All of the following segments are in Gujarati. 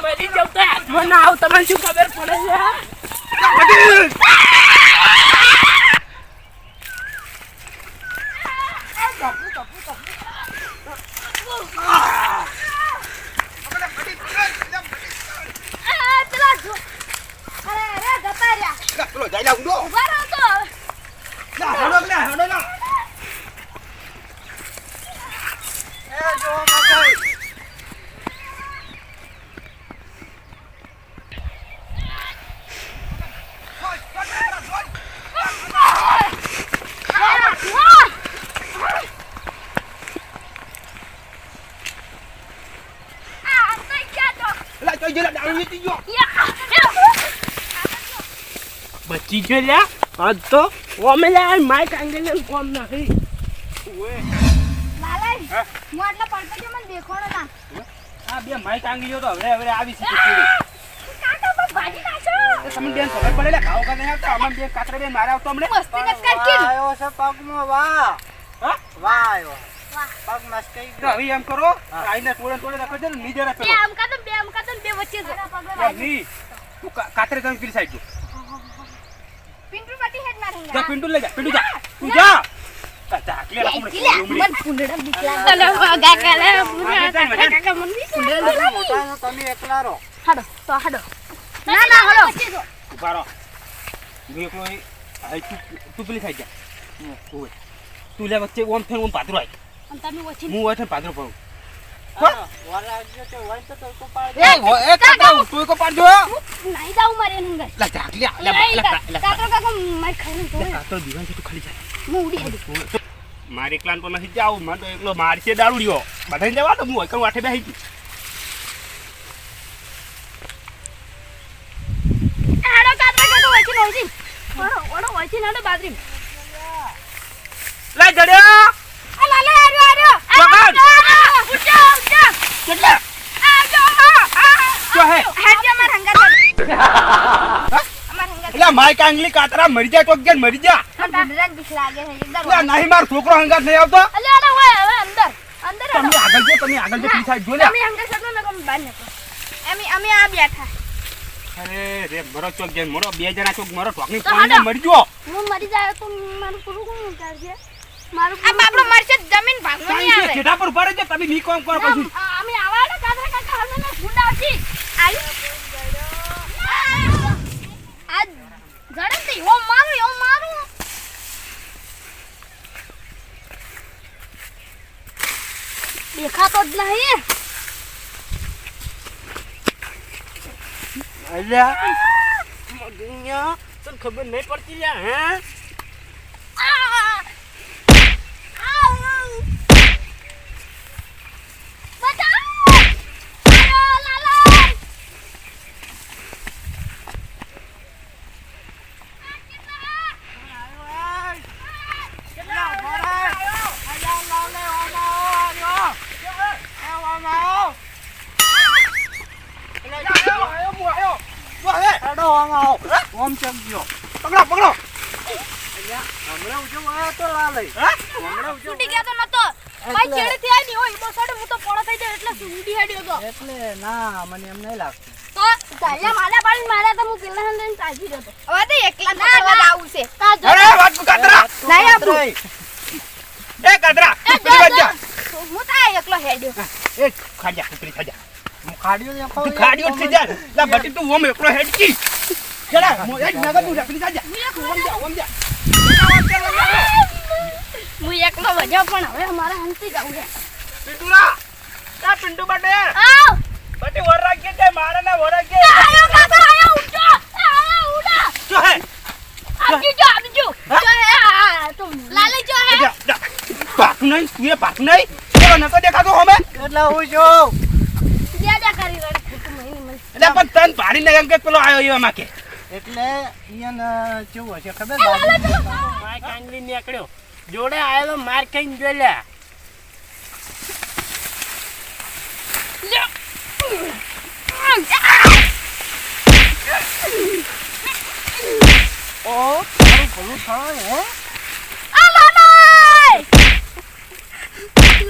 મરી જાવ તો હાથમાં ના આવ તમને શું ખબર પડે છે પેલો જાય લા ઊંડો ઉભા રહો તો લા હડો એ જો માસાઈ લા જોઈ જલા દારૂ નીકળી ગયો બચી ગયો લ્યા આજ તો ઓમે લ્યા માઈક આંગલે કોમ નાખી ઓએ લાલાઈ હું આટલા પડતો કે મને દેખોણો ના આ બે માઈક આંગી ગયો તો હવે આવી છે કીડી કાકા બસ ભાજી નાખો તમને બેન ખબર પડે લે ખાવ કા નહીં આવતા અમન બેન કાતરે બેન મારે આવતો હમણે મસ્તી નત કરકી આયો છે પગમાં વાહ હા વાહ આયો વાહ પગ મસ્કાઈ તો હવે એમ કરો આઈને ટોળે રાખો છે ને નીજે રાખો બે આમ કાતો બે વચ્ચે જો ની તું કાતરે તમે પેલી સાઈડ જો પિન્ટુ પાટી હેડ ના જા રંગા પિન્ટુ લે જા પિન્ટુ જા તું જા ધાકલી લા મન પુંડડા બીકલા અલે કાકા લે કાકા મન બી પુંડડા મોટાનો તમે એકલા રહો હાડો તો હાડો ના હાડો ઉભા રહો હું એકલો તું પેલી સાઈડ જા ઓય તું લે વચ્ચે ઓમ થઈને ઓમ પાદરો આય અને તમે વચ્ચે હું ઓય થઈને પાદરો પડું વાલા જો તો વઈ તો તો પાડ એ કાકા તું કો પાડજો નહીં જાવ મારે નંગર લા ધાકલી કાકા માર ખાઈને તો કાતો દીવાન છે તું ખાલી જા હું ઉડી હેડ મારે એકલાન તો નથી જાવ મને તો એકલો મારશે દારૂડિયો બધાને જવા તો હું એકલો વાઠે બેહી ગઈ હાડો કાકા વચ્ચે નોઈજી ઓડો વચ્ચે નાડો બાદરી લા જડ્યો આ લાલા આર્યો પકડ ઉઠો કેટલા જો હે હેડ માર હંગા અમાર હંગા એટલે માય કાંગલી કાતરા મરી જા ટોક ગયા મરી જા પુંડડા બીક લાગે છે એકદમ લા નહીં માર છોકરો હંગાત નહીં આવતો અલે અરે ઓય હવે અંદર તમે આગળ જો પીછા સાઈડ જો લે અમે હંગા સડનો ન કમ બાર નકો અમે આ બેઠા અરે રે મરો ચોક ગયા મરો બે જણા ચોક મરો ટોકની પાણી મરી જો હું મરી જાય તો મારું પૂરું કોણ કરજે મારું આ બાપડો મરશે જમીન ભાગનો નહીં આવે જેઠા પર ઉભા રહેજો તમે ની કોમ કરો પછી અમે આવાડે કાદરા કાકા હમને ગુંડાવતી આવી આ જડતી ઓ મારું દેખાતો જ નહીં અલ્યા મગનિયા તને ખબર નહીં પડતી લ્યા હે ઓમ ચમ ગયો પકડો હમણે ઉજો આયો તો લાલઈ હમણે ઉજો છૂટી ગયા તો નતો ભાઈ ચેડથી આવી ની હોય બસ હું તો પોળો થઈ જાય એટલે સુંડી હેડ્યો તો એટલે ના મને એમ નહીં લાગતું તો ચાલ્યા માલા પાડી માર્યા તો હું પેલા હંદન ચાજી રહ્યો તો હવે તો એકલા પકડવા આવું છે અરે વાત કાતરા નહીં આપું એ કાતરા પેલી બાજુ જા હું તો એકલો હેડ્યો એ ખાજા ઉપરી ખાજા હું ખાડ્યો દેખો તું ખાડીઓ થઈ જા લા બટી તું ઓમ એકલો હેડકી ચલા મો એક નગર તું જા પેલી ખાજા ઓમ જા હું એકલો વજ્યો પણ હવે અમારે હંસી જવું છે પિન્ટુરા તા પિન્ટુ બટે આવ બટી વર રાખજે તે મારે ના વર રાખજે આયો કાકા આયો ઉઠો આયો ઉડા જો હે આપજો જો હે આ તું લાલે જો હે જા જા પાટું નહીં તું એ પાટું નહીં ચલો નતો દેખાતો હોમે એટલે હું જો જ્યાદા કરી રડી તું મને એટલે પણ તન ભાડીને એમ કે પેલો આયો એવા માં કે એટલે ઈયન કેવું હશે ખબર માય કાંગલી નીકળ્યો જોડે આયેલો માર ખાઈને જો લ્યા ઓ તારું ભલું થાય હે આ લાલાઈ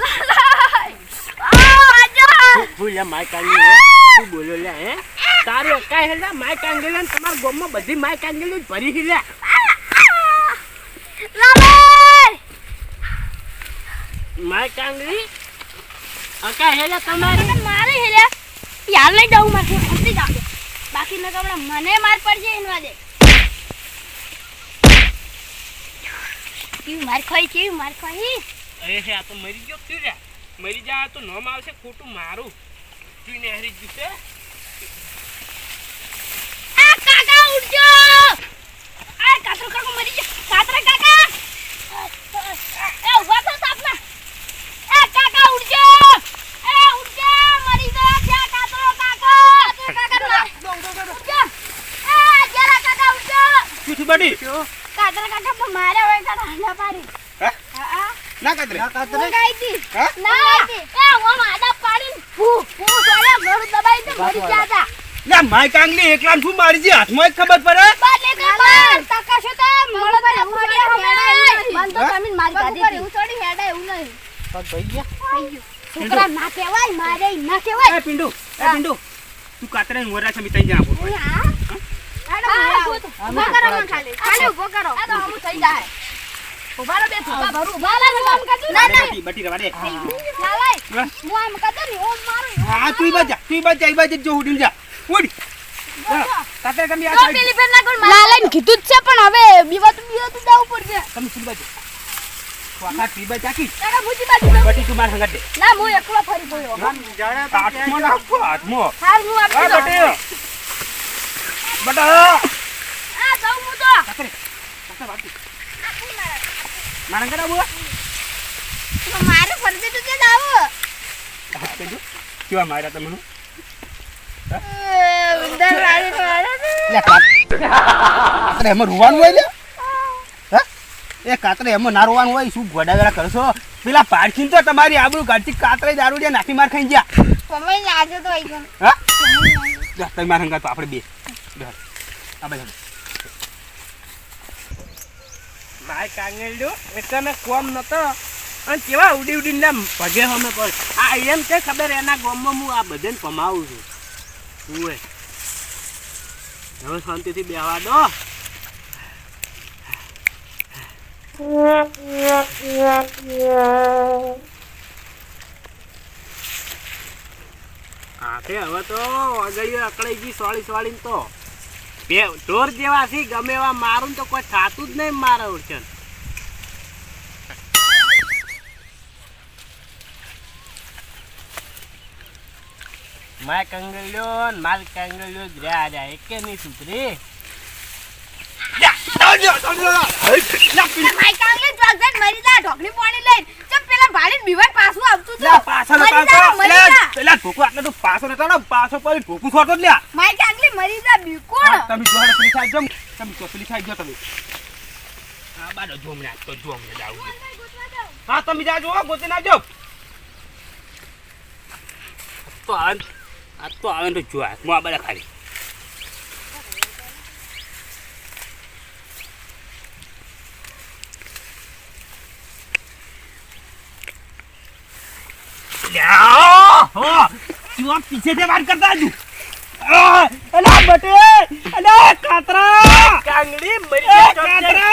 લાલાઈ આ આજો ભૂલ્યા માય કાંગલી શું બોલ્યો લે હે તારે કાંઈ હેલા માય કાંગેલા તમારા ગામમાં બધી માય કાંગેલી ભરી હિલા માય કાંગલી અકા હેલા તમારે મારે હેલ્યા યાર લઈ જાઉં મારે ખોટી જાવ બાકી ન કમણા મને માર પડશે એનવા દે કેવી માર ખાઈ અરે હે આ તો મરી ગયો તું રે મરી જા તો નોમ આવશે ખોટું મારું તું ને હરી જશે આ કાકા ઉઠજો આ કાતરો કાકો મરી ગયો કાતરા કાકા એ ઉભા થા સાપના એ કાકા ઉઠજો મરી ગયા છે કાતરો કાકો ઉઠજો એ જરા કાકા ઉઠજો શું થયું બડી કાતરા કાકા તો મારે હવે કાકા ના પાડી હા ના કાતરે હું ગાઈ દી હા? ના એ હું માદા પાડીને ફૂ સોળે ઘર દબાઈ દે મરી ગયા હતા લે માય કાંગલી એકલા શું મારી જી હાથમાં જ ખબર પડે બાલે ખબર કાકા છો તો મળો પર ઉડી હમે મન તો જમીન મારી ગાડી હું થોડી હેડા એવું નહીં પગ ભાઈ ગયા થઈ ગયું છોકરા ના કહેવાય મારે ના કહેવાય એ પિંડુ તું કાતરે મોરા છે મિતાઈ જા આપો ઉભો કરો મને ખાલી ઉભો કરો આ તો હમું થઈ જાય ઉભા રહો બે થોડા ભરું ઉભા રહો આમ કદું ના બટી રવા દે લાલાય હું આમ કદું ની ઓમ મારું હા તું બજા ઈ બાજુ જો ઉડી જા ઉડ કાતરે કમી આ તો સાઈડ પેલી ફેર ના કોણ લાલાય કીધું જ છે પણ હવે બીવાતું જવું પડશે તમે શું બાજુ વાખા ટી બજા કી કાકા ભૂજી બાજુ બટી તું માર હંગત દે ના હું એકલો ફરી ગયો જાણે હાથમાં નાખો હાથમાં હાર હું આપી દઉં બટા આ જાઉં હું તો કાતરે બાકી નારંગડા બોલા મારે ફરજે તો જે દાવો હાથ કજો કેવા માર્યા તમને ઉંદર રાડી લે કાતરે એમાં રોવાનું હોય લે હા એ કાતરે એમાં ના રોવાનું હોય શું ગોડાવેલા કરશો પેલા પાડખીન તો તમારી આબરૂ કાઢી કાતરે દારૂ દે નાખી માર ખાઈ જા સમય લાગે તો આઈ ગયો હા જા તમે માર હંગાત આપણે બે આ બધા માય કાંગેલો એકને કોમ નતો અને કેવા ઉડી ઉડીને ભગે હમે પર આ એમ કે ખબર એના ગામમાં હું આ બધાને પમાવું છું ઓય હવે શાંતિથી બેહવા દો આખે હવે તો અગળીઓ અકળાઈ ગઈ સોળીને તો બે ઢોર જેવા છે ગમે એવા મારું તો કોઈ થાતું જ નહીં મારા ઓળખણ માય કંગલ્યો ને માલ કંગલ્યો જ રહ્યા રહ્યા એકે નહીં સુધરી માઈ કાંગલે જોગજટ મરી જા ઢોકણી પાણી લઈને ચમ પેલા ભાડીને બીવાય પાછું આવતું લે પાછો મરી જા પેલા ભૂકુ આટલે તો પાછો નતો ને પાછો પર ભૂકુ છોડતો લ્યા માઈ કાંગલે મરી જા બીકોણ તમે જોડે પેલી સાઈડ જો તમે તો પેલી સાઈડ જો તમે આ બાડો જોમના તો જોમને જાવ હા તમે જાજો ગોતી નાજો તો આ તો આવે તો જો આ મો બાડા ખાલી તું પીछे से वार करता है तू अला बटे अला कातरा કાંગડી મરી ए ગઈ कातरा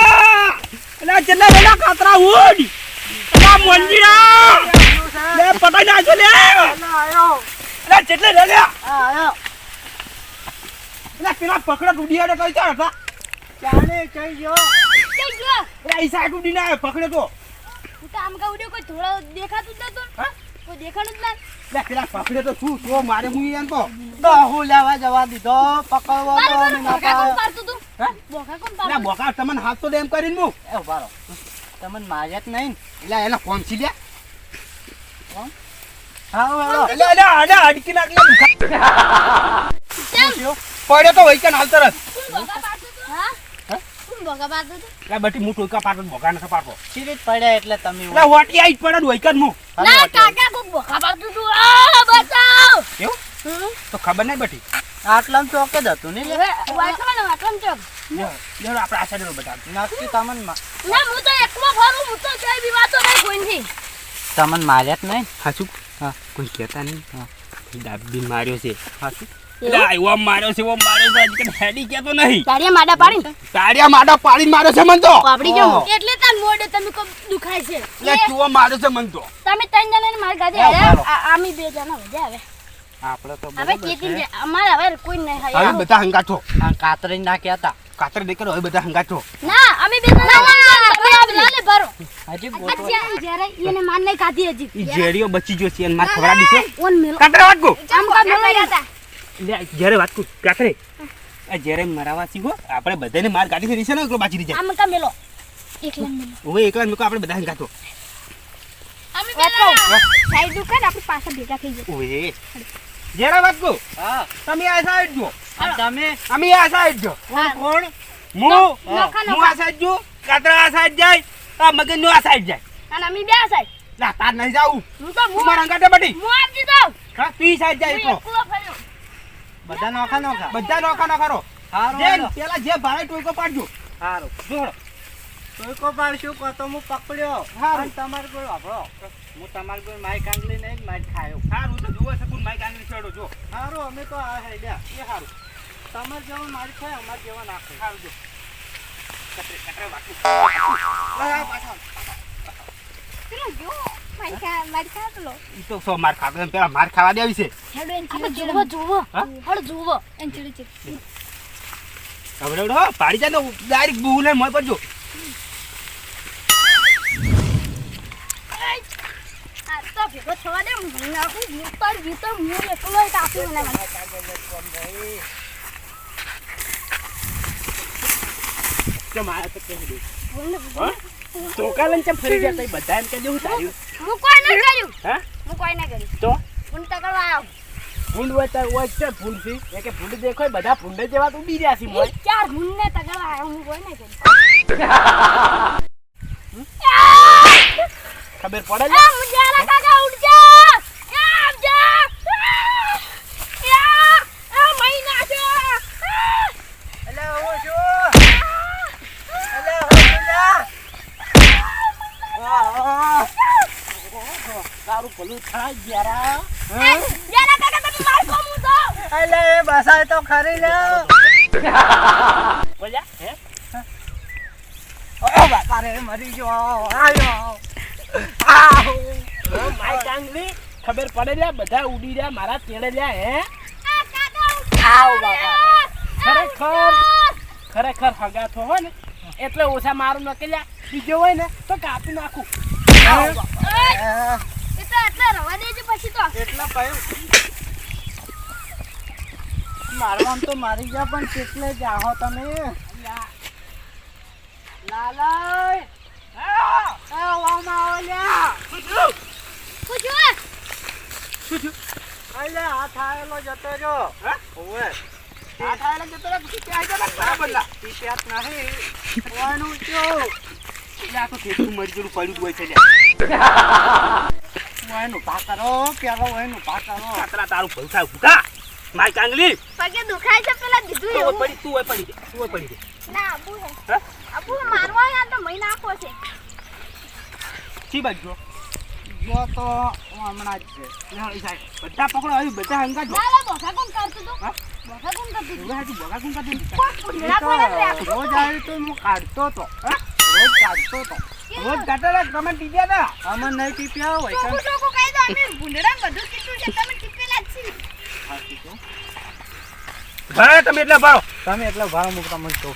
अला चन्ना वेला कातरा उड अला मंजीरा ले पता ना जो ले આયો अला चटले ले ले આયો अला पेला पकड़ा टूडिया ने कई था ચાણે કઈ ગયો કઈ જો अला ऐसा टूडी ना पकड़े तो હું તો આમ કહું કોઈ થોડો દેખાતું જ નતું હા કોઈ દેખાણું જ ના ले पेला पकड़े तो तू तो मारे मुई एन तो તો હું લેવા જવા દીધો પકડવો તો અમે ના બોકા કોણ પાડ્યો. પાડતું તું હા બોકા કોણ अला પાડતું बोका तमन हाथ तो देम करीन मु એ ઉભા રહો તમને માર્યા જ નહીં अला एला कौन सी ले હા વેળો अला अला अला अडकी नाकले કેમ પડ્યો તો વૈકન હાલ તરત કોણ બોકા પાડતું તું હા હા? કોણ બોકા પાડતું તું લા બટી મુ ટોકા પાડો બોકા નખા પાડો ચીરીત પડ્યા એટલે તમે લા વાટી આઈ પડ્યો વૈકન મુ ના કાકા કોક બોકા પાડતું તું આ બચાવ કેવું તો ખબર નહીં બટી આટલામ ચોક જ હતું ને હવે વાટલા ને વાટલા ચોક લેવો આપણે આ સાઈડ બટા નક્કી તમને ના હું તો એકલો ફરું હું તો કઈ વિવાતો નહીં કોઈથી તમને માર્યા જ નહીં હાચું હા કોઈ કહેતા નહીં હા દાબી માર્યો છે એવું? એટલે આયો માર્યો છે આજકાલ હેડી કેતો નહીં તાળીયા માડા પાડીને તાળિયા માડા પાડીને માર્યો છે મન તો પાપડી જો એટલે તાર મોઢે તમે કો દુખાય છે એટલે ચૂવો માર્યો છે મન તો તમે ત્રણ જણાને માર ગાડી આવ્યા આમી બે જણા વધ્યા હવે આપણે તો હવે ચેતી અમારે હવે કોઈ નહીં હવે હાય બધા હંગાથો આ કાતરી ના કહેતા કાતર દેખરો હવે બધા હંગાથો ના અમે બે જણા લાલે ભરો હજી બોટો જ્યારે એને માર નહીં કાઢી હજી ઈ જેડીઓ બચી ગયો છે અને માર ખવડા દીશે ઓન મેલો કાતર વાત કો આમ કા મેલો હતા લે જ્યારે વાત કો કાતરે આ જ્યારે મરાવા સીગો આપણે બધાને માર ગાડી ફેરી છે ને એકલો બાજી રહી જાય આમ કા મેલો એકલા મેલો હવે એકલા મેકો આપણે બધા હંગાથો અમે બે સાઈડ દુકાન આપણે પાછા ભેગા થઈ જઈએ ઓએ જ્યારે વાત કો હા તમે આ સાઈડ જો આ તમે અમે આ સાઈડ જો કોણ હું હું આ સાઈડ જો કાતરા આ સાઈડ જાય આ મગન નો આ સાઈડ જાય અને અમે બે સાઈડ લા તાર નહીં જાવું હું તો તું મારા હંગાથે બટી હું આપ દીધો હા તું ઈ સાઈડ જાય હું એકલો એકલો ફર્યો બધા નોખા નોખા બધા નોખા ના કરો હારું જે હાલો. પેલા જે ભાઈ ટોયકો પાડજો હારું જોડો ટોયકો પાડશું કો તો હું પકડ્યો હારું. અને તમાર કોઈ વાપરો હું તમાર કોઈ માઈ કાંગલી નહીં માઈ ખાયો હારું તો જોવો છે કોણ માઈક આંગળી છોડો જો હારું અમે તો આ હેડ્યા એ હારું તમાર જેવો મારી ખાય અમાર જેવો નાખે હારું જો કટરે કટરે વાકું આ પાછા પેલો જો માર ખાતો ઈ તો સો માર ખાતો પેલા માર ખાવા દેવી છે હેડો એન જોવો જોવો હા? હેડો જોવો એન ચડી ચડી હવે હો પાડી જાય તો ડાયરેક્ટ બુલે મોય પડજો આ તો ભેગો થવા દે મને આખું મુતર ભીતર મું એકલો કાપી મને કે મારે તો કહી દે બોલ હા ચોકાલન ચમ ફરી ગયા તઈ બધા એમ કહેજો હું તાર્યું હું કોઈ ન કર્યું હા હું કોઈ ન કર્યું તો હું તકડવા આવ્યો ફૂંડ હોય છે ફૂંડ થી એ કે ફૂંડ દેખો બધા ફૂંડે જેવા તું બી રહ્યા છે મોય ચાર મુન્ને તકડવા આવ્યો હું કોઈ ન કર્યું ખબર પડે છે આ મુજારા કાકા ઉઠ જા આમ જા યા આ મહિના છે એટલે હું છું એટલે હું છું તારું ભલું થાય જરા મુજારા કાકા તમે માર કો મુ તો એટલે એ બસાય તો ખરી લે બોલ્યા હે ઓ બાપા રે મરી ગયો આયો આવ માઈ કાંગલી ખબર પડે લ્યા બધા ઉડી રહ્યા મારા તેડે લ્યા હે આ કાકા ઉઠ આવ બાપા ખરેખર હગાથો હોય ને એટલે ઓછા મારું નકેલ્યા બીજો હોય ને તો કાપી નાખું એ તો એટલે રવા દેજો પછી તો એટલા કયું મારવામ તો મારી ગયા પણ કેટલે જાહો તમે લાલાય આ વામા ઓલ્યા પૂછો અલે આ થાયેલો જતો જો હા? ઓવે આ થાયલા જતો રે પછી ત્યાં જતો બરાબર લા ઈ પેટ નહીં કોનું જો લ્યા તો કેટલું મરી ગયેલું પડ્યું હોય છે લ્યા ઓયનું પા કરો પેલો ઓયનું પા કરો કાતરા તારું ભલ થાય ભૂકા માઈ કાંગલી પગે દુખાય છે પેલા દીધું તું એવું પડી તું હોય પડી દે તું હોય પડી દે ના આબુ હે હા આબુ મારવા યાર તો મહિના આખો છે સી બાજુ જો તો હમણાં જ છે ના ઈ સાઈડ બધા પકડો આવી બધા હંગા જો ના લા બોખા કોણ કરતું તો હા? બોખા કોણ કરતું હવે હાજી બગા કોણ કાઢી કોણ પુડલા કોણ રે રોજ આવી તો હું કાઢતો તો રોજ કાઢતો તો રોજ કાઢેલા તમે ટીપ્યા તા અમે નહીં ટીપ્યા હોય તો કેમ તો કહી દો અમે ભૂંડડા બધું કીધું છે તમે ટીપેલા જ છે ભાઈ તમે એટલે ભરો તમે એટલે ભાવ હું તમને કહું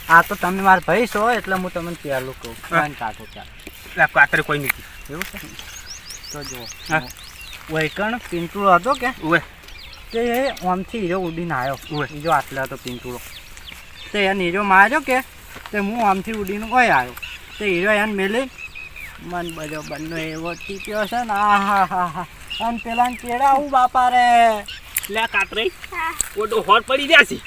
આ તો તમે મારા ભાઈ છો એટલે હું તમને પહેલું કહું કાન કાઢો ત્યાં લા કાતરે કોઈ નથી એવું છે તો જુઓ હા. વૈકણ પિંટુળો હતો કે ઓય તે આમથી હીરો ઉડીને આવ્યો ઓવે. બીજો આટલે હતો પિંટુળો તે એને હીરો માર્યો કે તે હું આમથી ઉડીને કોઈ આવ્યો તે હીરો એને મેલી મન બધો બંને એવો ટીપ્યો છે ને આ હા હા હા અને પેલા કેળા આવું બાપા રે લે કાતરે હા ઓડો હોટ પડી ગયા છે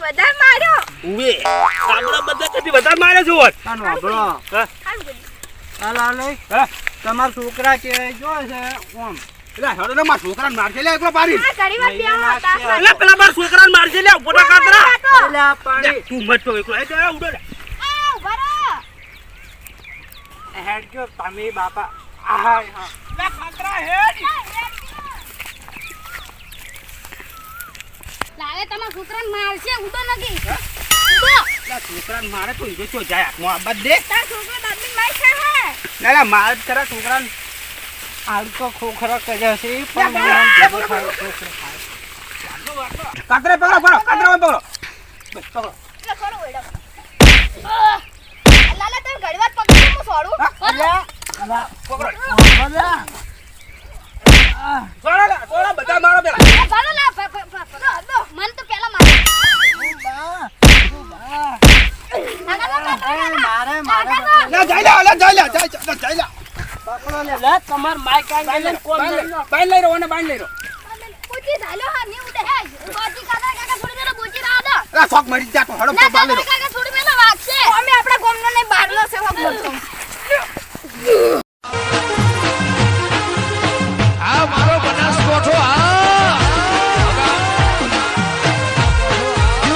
વધારે માર્યો ઉવે આપણા બધા કદી વધારે મારે છો હોટ આનો આપણો હા આમ કરી હાલા લઈ હા તમારા છોકરા કેળે જો છે ઓમ એટલે હેડો ને માર છોકરાને મારશે લે એકલો પાડી આ ઘડી વાર પ્યા તાપ એટલે પેલા માર છોકરાને મારશે લે બોટા કાતરા એટલે આ પાણી તું મટતો એકલો એ તો ઉડો લે આ ઉભા હેડ ગયો તમે બાપા આહા હા લે કાતરા હેડ છોકરાને મારશે ઉડો નથી ઉડો આ છોકરાને મારે તો ઈજો ચો જાય હાથમાં આબાદ દે તાર છોકરો દાદીને માર ખાય હે ના માર જ કરે છોકરાને આમ તો ખોખરા કર્યા છે પણ લે, મને આમ લે, ભેગો બોલો, થાય, ખોખરા ખાય. કાતરે પકડો કાતરે પકડો બસ પકડો એટલે ખરો ઓયડો લાલા તમે ઘડીવાર પકડી હું છોડું પકડો બધા થોડા બધા મારો પેલા ભાલો લા દો મન તો પેલા માર મારે મારે ના જાય લે જાય પકડો લે લે તમાર માઈક આંગેલ કોમ લઈ લો બાંધ લઈ રહ્યો અને બાંધ લઈ રહ્યો પૂછી ધાલો હા ની ઉડે હે બોજી કાકા થોડી દેર બોજી રાવ દો આ શોક મરી જા તો હડો ના બાંધ લઈ કાકા